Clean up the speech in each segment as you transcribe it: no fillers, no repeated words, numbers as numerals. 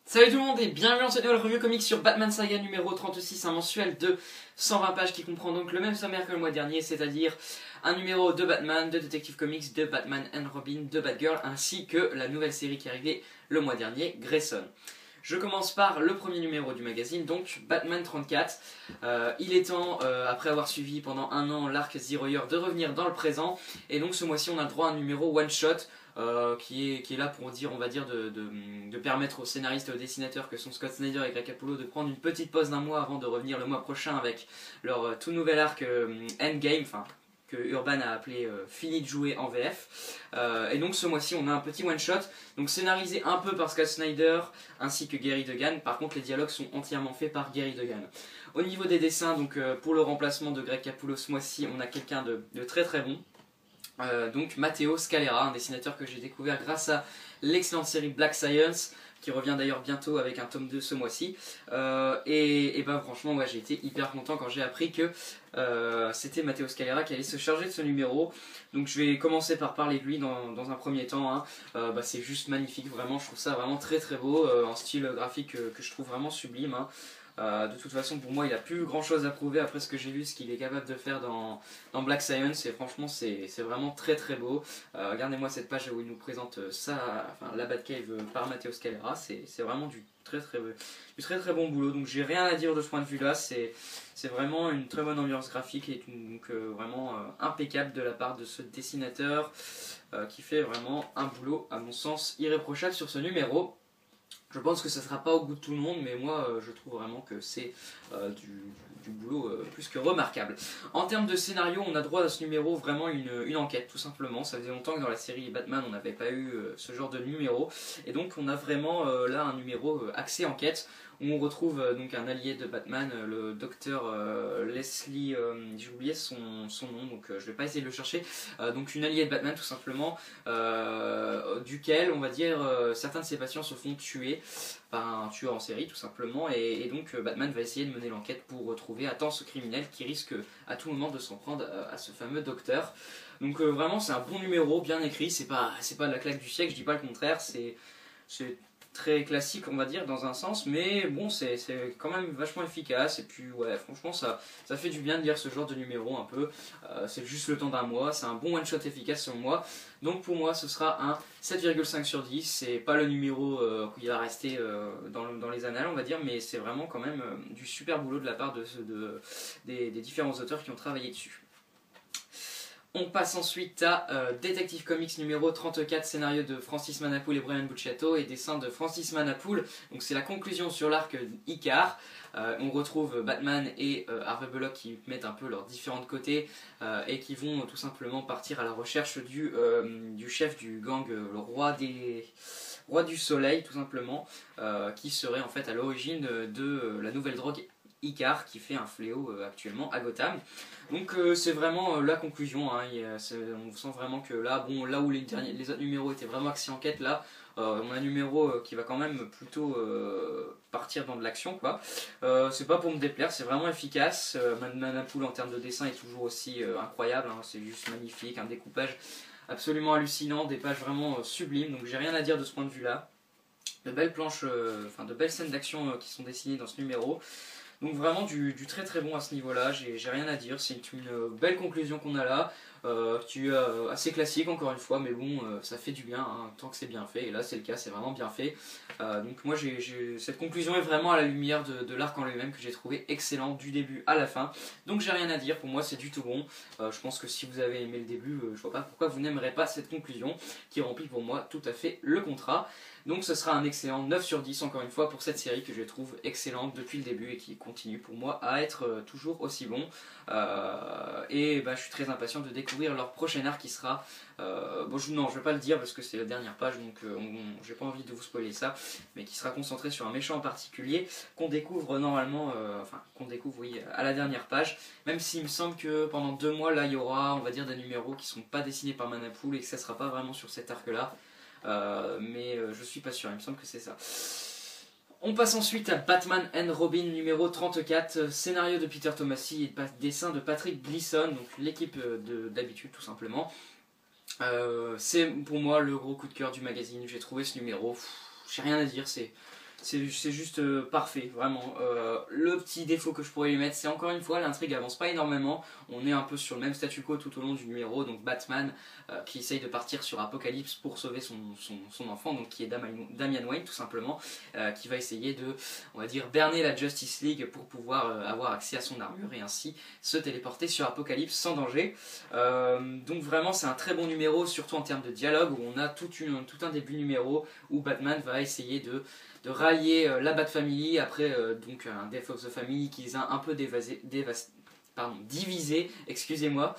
Salut tout le monde et bienvenue dans cette nouvelle review comics sur Batman Saga numéro 36, un mensuel de 120 pages qui comprend donc le même sommaire que le mois dernier, c'est-à-dire un numéro de Batman, de Detective Comics, de Batman and Robin, de Batgirl, ainsi que la nouvelle série qui est arrivée le mois dernier, Grayson. Je commence par le premier numéro du magazine, donc Batman 34. Il est temps, après avoir suivi pendant un an l'arc Zero Year, de revenir dans le présent. Et donc ce mois-ci on a le droit à un numéro one-shot qui est là pour dire, on va dire, de permettre aux scénaristes et aux dessinateurs que sont Scott Snyder et Greg Capullo de prendre une petite pause d'un mois avant de revenir le mois prochain avec leur tout nouvel arc Endgame, enfin que Urban a appelé Fini de jouer en VF. Et donc ce mois-ci on a un petit one-shot, donc scénarisé un peu par Scott Snyder ainsi que Gary Duggan. Par contre les dialogues sont entièrement faits par Gary Duggan. Au niveau des dessins, donc pour le remplacement de Greg Capullo ce mois-ci on a quelqu'un de très très bon. Donc Matteo Scalera, un dessinateur que j'ai découvert grâce à l'excellente série Black Science, qui revient d'ailleurs bientôt avec un tome 2 ce mois-ci. Et ben franchement, ouais, j'ai été hyper content quand j'ai appris que c'était Matteo Scalera qui allait se charger de ce numéro. Donc je vais commencer par parler de lui dans un premier temps. Hein. C'est juste magnifique, vraiment, je trouve ça vraiment très très beau, un style graphique que je trouve vraiment sublime. Hein. De toute façon, pour moi, il n'a plus grand chose à prouver après ce que j'ai vu, ce qu'il est capable de faire dans Black Science. Et franchement, c'est vraiment très très beau. Regardez-moi cette page où il nous présente ça, enfin, la Batcave par Matteo Scalera. C'est vraiment du très très bon boulot. Donc, j'ai rien à dire de ce point de vue-là. C'est vraiment une très bonne ambiance graphique et donc vraiment impeccable de la part de ce dessinateur qui fait vraiment un boulot, à mon sens, irréprochable sur ce numéro. Je pense que ça ne sera pas au goût de tout le monde, mais moi je trouve vraiment que c'est du boulot plus que remarquable. En termes de scénario, on a droit à ce numéro vraiment une enquête, tout simplement. Ça faisait longtemps que dans la série Batman on n'avait pas eu ce genre de numéro. Et donc on a vraiment là un numéro axé enquête, où on retrouve donc un allié de Batman, le docteur Leslie, j'ai oublié son nom, donc je vais pas essayer de le chercher. Donc une alliée de Batman tout simplement, duquel on va dire certains de ses patients se font tuer par un tueur en série tout simplement, et donc Batman va essayer de mener l'enquête pour retrouver à temps ce criminel qui risque à tout moment de s'en prendre à ce fameux docteur. Donc vraiment c'est un bon numéro, bien écrit, c'est pas de la claque du siècle, je dis pas le contraire, c'est très classique on va dire dans un sens, mais bon c'est quand même vachement efficace. Et puis ouais, franchement ça fait du bien de lire ce genre de numéro un peu, c'est juste le temps d'un mois, c'est un bon one shot efficace selon moi. Donc pour moi ce sera un 7,5 sur 10, c'est pas le numéro qui va rester dans les annales on va dire, mais c'est vraiment quand même du super boulot de la part des différents auteurs qui ont travaillé dessus. On passe ensuite à Detective Comics numéro 34, scénario de Francis Manapoul et Brian Bucciato et dessin de Francis Manapoul. Donc c'est la conclusion sur l'arc Icar. On retrouve Batman et Harvey Bullock qui mettent un peu leurs différents côtés et qui vont tout simplement partir à la recherche du chef du gang, le roi du soleil tout simplement, qui serait en fait à l'origine de la nouvelle drogue Icar qui fait un fléau actuellement à Gotham. Donc c'est vraiment la conclusion, hein. On sent vraiment que là, bon, là où les autres numéros étaient vraiment axés enquête, là on a un numéro qui va quand même plutôt partir dans de l'action quoi. C'est pas pour me déplaire, c'est vraiment efficace. Manapoul en termes de dessin est toujours aussi incroyable, hein. C'est juste magnifique, un découpage absolument hallucinant, des pages vraiment sublimes, donc j'ai rien à dire de ce point de vue là. De belles planches, de belles scènes d'action qui sont dessinées dans ce numéro. Donc vraiment du très très bon à ce niveau-là, j'ai rien à dire, c'est une belle conclusion qu'on a là, qui est assez classique encore une fois, mais bon, ça fait du bien, hein, tant que c'est bien fait, et là c'est le cas, c'est vraiment bien fait. Donc moi cette conclusion est vraiment à la lumière de l'arc en lui-même que j'ai trouvé excellent du début à la fin, donc j'ai rien à dire, pour moi c'est du tout bon. Je pense que si vous avez aimé le début, je vois pas pourquoi vous n'aimerez pas cette conclusion, qui remplit pour moi tout à fait le contrat. Donc ce sera un excellent 9 sur 10 encore une fois pour cette série que je trouve excellente depuis le début et qui continue pour moi à être toujours aussi bon. Et je suis très impatient de découvrir leur prochain arc qui sera... non, je vais pas le dire parce que c'est la dernière page, donc j'ai pas envie de vous spoiler ça, mais qui sera concentré sur un méchant en particulier qu'on découvre normalement, qu'on découvre oui, à la dernière page, même s'il me semble que pendant 2 mois là il y aura on va dire des numéros qui sont pas dessinés par Manapoul et que ça sera pas vraiment sur cet arc là. Mais je suis pas sûr, il me semble que c'est ça. On passe ensuite à Batman and Robin numéro 34, scénario de Peter Tomasi et dessin de Patrick Gleason, donc l'équipe d'habitude tout simplement. C'est pour moi le gros coup de cœur du magazine, j'ai trouvé ce numéro, j'ai rien à dire, c'est c'est juste parfait, vraiment. Le petit défaut que je pourrais lui mettre, c'est encore une fois, l'intrigue avance pas énormément. On est un peu sur le même statu quo tout au long du numéro, donc Batman qui essaye de partir sur Apocalypse pour sauver son enfant, donc qui est Damian Wayne tout simplement, qui va essayer de, on va dire, berner la Justice League pour pouvoir avoir accès à son armure et ainsi se téléporter sur Apocalypse sans danger. Donc vraiment c'est un très bon numéro, surtout en termes de dialogue, où on a tout un début numéro où Batman va essayer de rallier la Bat Family après donc un Death of the Family qui les a un peu divisés, excusez-moi,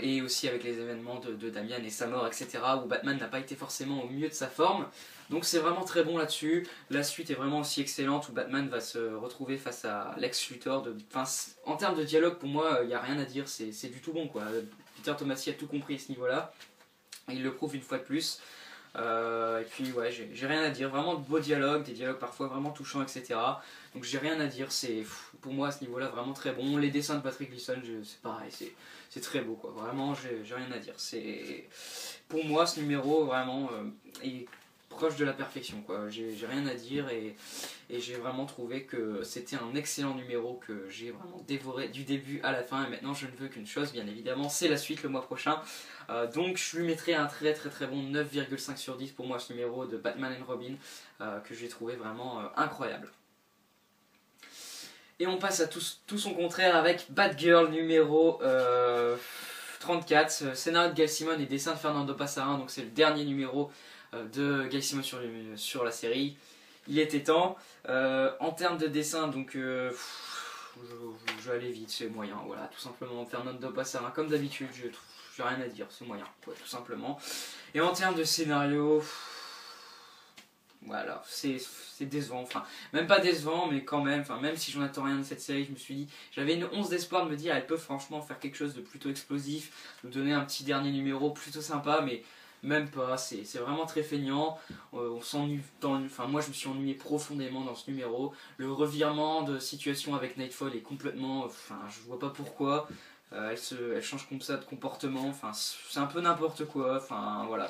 et aussi avec les événements de Damian et sa mort, etc., où Batman n'a pas été forcément au mieux de sa forme. Donc c'est vraiment très bon là-dessus. La suite est vraiment aussi excellente où Batman va se retrouver face à Lex Luthor. En termes de dialogue, pour moi, il n'y a rien à dire, c'est du tout bon, quoi. Peter Tomasi a tout compris à ce niveau-là. Il le prouve une fois de plus. Et puis ouais, j'ai rien à dire, vraiment de beaux dialogues, des dialogues parfois vraiment touchants, etc. Donc j'ai rien à dire, c'est pour moi à ce niveau-là vraiment très bon. Les dessins de Patrick Gleason, c'est pareil, c'est très beau, quoi. Vraiment, j'ai rien à dire. Pour moi ce numéro vraiment est proche de la perfection, quoi. J'ai rien à dire et j'ai vraiment trouvé que c'était un excellent numéro que j'ai vraiment dévoré du début à la fin. Et maintenant je ne veux qu'une chose, bien évidemment, c'est la suite le mois prochain. Donc je lui mettrai un très bon 9,5 sur 10 pour moi ce numéro de Batman and Robin que j'ai trouvé vraiment incroyable. Et on passe à tout son contraire avec Batgirl numéro 34, scénario de Gail Simone et dessin de Fernando Passarin, donc c'est le dernier numéro de Gail Simone sur la série. Il était temps. En termes de dessin, donc je vais aller vite, c'est moyen, voilà, tout simplement. Fernando Passarin, comme d'habitude, j'ai rien à dire, c'est moyen, ouais, tout simplement. Et en termes de scénario, voilà, c'est décevant, enfin, même pas décevant, mais quand même, enfin, même si j'en attends rien de cette série, je me suis dit, j'avais une once d'espoir de me dire, elle peut franchement faire quelque chose de plutôt explosif, nous donner un petit dernier numéro plutôt sympa, mais même pas, c'est vraiment très feignant, on s'ennuie, enfin moi je me suis ennuyé profondément dans ce numéro, le revirement de situation avec Nightfall est complètement, enfin je vois pas pourquoi, elle change comme ça de comportement, enfin c'est un peu n'importe quoi, enfin voilà,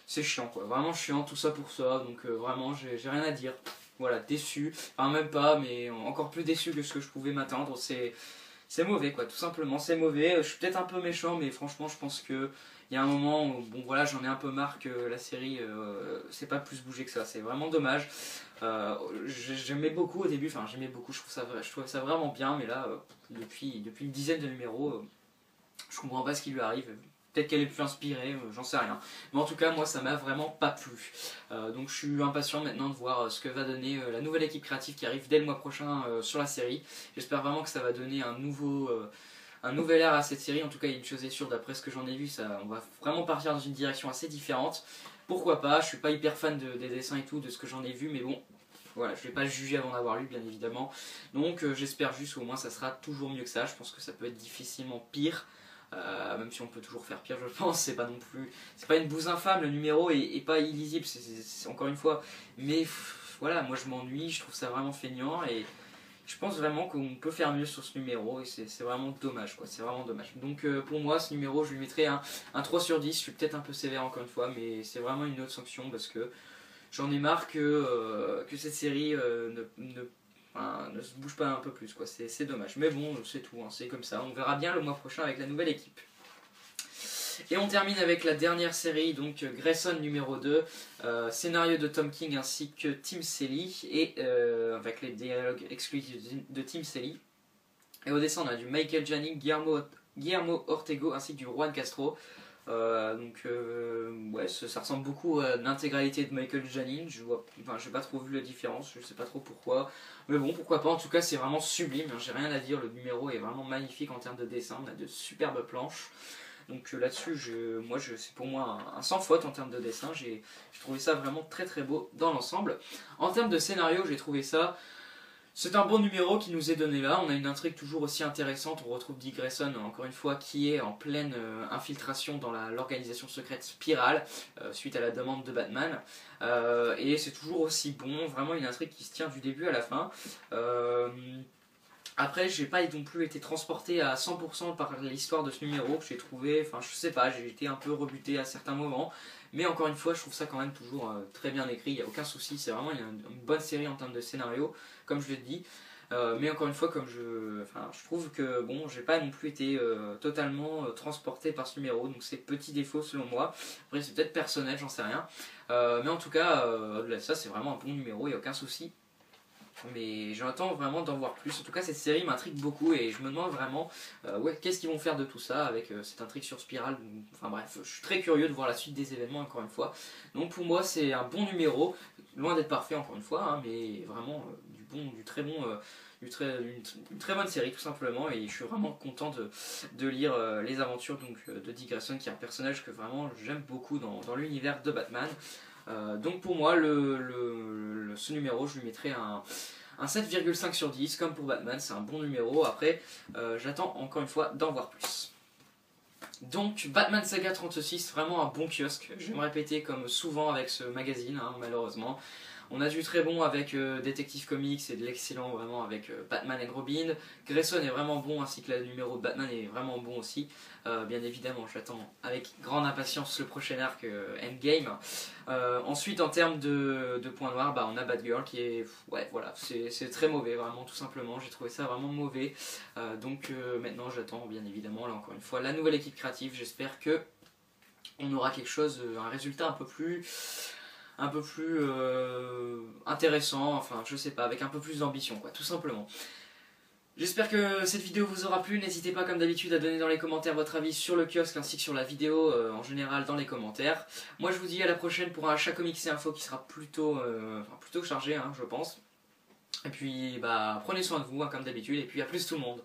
c'est chiant, quoi, vraiment chiant tout ça pour ça, donc vraiment j'ai rien à dire, voilà, déçu, enfin même pas, mais encore plus déçu que ce que je pouvais m'attendre, c'est mauvais, quoi, tout simplement, c'est mauvais. Je suis peut-être un peu méchant, mais franchement, je pense que il y a un moment où, bon voilà, j'en ai un peu marre que la série c'est pas plus bougé que ça, c'est vraiment dommage. J'aimais beaucoup au début, enfin j'aimais beaucoup, je trouvais ça vraiment bien, mais là, depuis une dizaine de numéros, je comprends pas ce qui lui arrive. Peut-être qu'elle est plus inspirée, j'en sais rien. Mais en tout cas, moi, ça m'a vraiment pas plu. Donc je suis impatient maintenant de voir ce que va donner la nouvelle équipe créative qui arrive dès le mois prochain sur la série. J'espère vraiment que ça va donner un nouvel air à cette série. En tout cas, il y a une chose est sûre, d'après ce que j'en ai vu, on va vraiment partir dans une direction assez différente. Pourquoi pas, je suis pas hyper fan des dessins et tout, de ce que j'en ai vu, mais bon, voilà, je vais pas juger avant d'avoir lu, bien évidemment. Donc j'espère juste qu'au moins ça sera toujours mieux que ça. Je pense que ça peut être difficilement pire. Même si on peut toujours faire pire, je pense, c'est pas une bouse infâme, le numéro est pas illisible, c'est encore une fois, mais voilà, moi je m'ennuie, je trouve ça vraiment feignant et je pense vraiment qu'on peut faire mieux sur ce numéro et c'est vraiment dommage, quoi, c'est vraiment dommage. Donc pour moi, ce numéro, je lui mettrais un 3 sur 10, je suis peut-être un peu sévère encore une fois, mais c'est vraiment une autre sanction parce que j'en ai marre que cette série ne se bouge pas un peu plus, quoi. C'est dommage. Mais bon, c'est tout, hein, c'est comme ça. On verra bien le mois prochain avec la nouvelle équipe. Et on termine avec la dernière série, donc Grayson numéro 2, scénario de Tom King ainsi que Tim Sally, et avec les dialogues exclusifs de Tim Sally. Et au dessin, on a du Michael Janney, Guillermo Ortego ainsi que du Juan Castro. Ouais, ça ressemble beaucoup à l'intégralité de Michael Janin. J'ai pas trop vu la différence, je sais pas trop pourquoi. Mais bon, pourquoi pas, en tout cas c'est vraiment sublime, hein, j'ai rien à dire, le numéro est vraiment magnifique en termes de dessin, on a de superbes planches. Donc là-dessus, c'est pour moi un sans faute en termes de dessin, j'ai trouvé ça vraiment très beau dans l'ensemble. En termes de scénario, j'ai trouvé ça... C'est un bon numéro qui nous est donné là, on a une intrigue toujours aussi intéressante, on retrouve Dick Grayson encore une fois qui est en pleine infiltration dans l'organisation secrète Spirale suite à la demande de Batman et c'est toujours aussi bon, vraiment une intrigue qui se tient du début à la fin. Après, j'ai pas non plus été transporté à 100% par l'histoire de ce numéro, j'ai trouvé, enfin je sais pas, j'ai été un peu rebuté à certains moments, mais encore une fois je trouve ça quand même toujours très bien écrit, il n'y a aucun souci, c'est vraiment une bonne série en termes de scénario, comme je l'ai dit. Mais encore une fois, comme je trouve que bon, j'ai pas non plus été totalement transporté par ce numéro, donc c'est petit défaut selon moi. Après c'est peut-être personnel, j'en sais rien. Mais en tout cas, au-delà de ça, c'est vraiment un bon numéro, il n'y a aucun souci. Mais j'attends vraiment d'en voir plus. En tout cas, cette série m'intrigue beaucoup et je me demande vraiment ouais, qu'est-ce qu'ils vont faire de tout ça avec cette intrigue sur Spirale. Enfin bref, je suis très curieux de voir la suite des événements encore une fois. Donc pour moi, c'est un bon numéro, loin d'être parfait encore une fois, hein, mais vraiment du très bon. Une très bonne série tout simplement, et je suis vraiment content de lire les aventures donc, de Dick Grayson, qui est un personnage que vraiment j'aime beaucoup dans l'univers de Batman. Donc pour moi ce numéro, je lui mettrai un 7,5 sur 10 comme pour Batman, c'est un bon numéro. Après j'attends encore une fois d'en voir plus. Donc Batman Saga 36, vraiment un bon kiosque, je vais me répéter comme souvent avec ce magazine, hein, malheureusement. On a du très bon avec Detective Comics et de l'excellent vraiment avec Batman and Robin. Grayson est vraiment bon, ainsi que le numéro de Batman est vraiment bon aussi. Bien évidemment, j'attends avec grande impatience le prochain arc Endgame. Ensuite, en termes de points noirs, bah, on a Batgirl qui est... Ouais, voilà, c'est très mauvais, vraiment, tout simplement. J'ai trouvé ça vraiment mauvais. Donc maintenant, j'attends bien évidemment, là encore une fois, la nouvelle équipe créative. J'espère que on aura quelque chose, un résultat un peu plus intéressant, enfin je sais pas, avec un peu plus d'ambition quoi, tout simplement. J'espère que cette vidéo vous aura plu, n'hésitez pas comme d'habitude à donner dans les commentaires votre avis sur le kiosque ainsi que sur la vidéo en général dans les commentaires. Moi je vous dis à la prochaine pour un achat comics et info qui sera plutôt chargé hein, je pense. Et puis bah prenez soin de vous hein, comme d'habitude, et puis à plus tout le monde.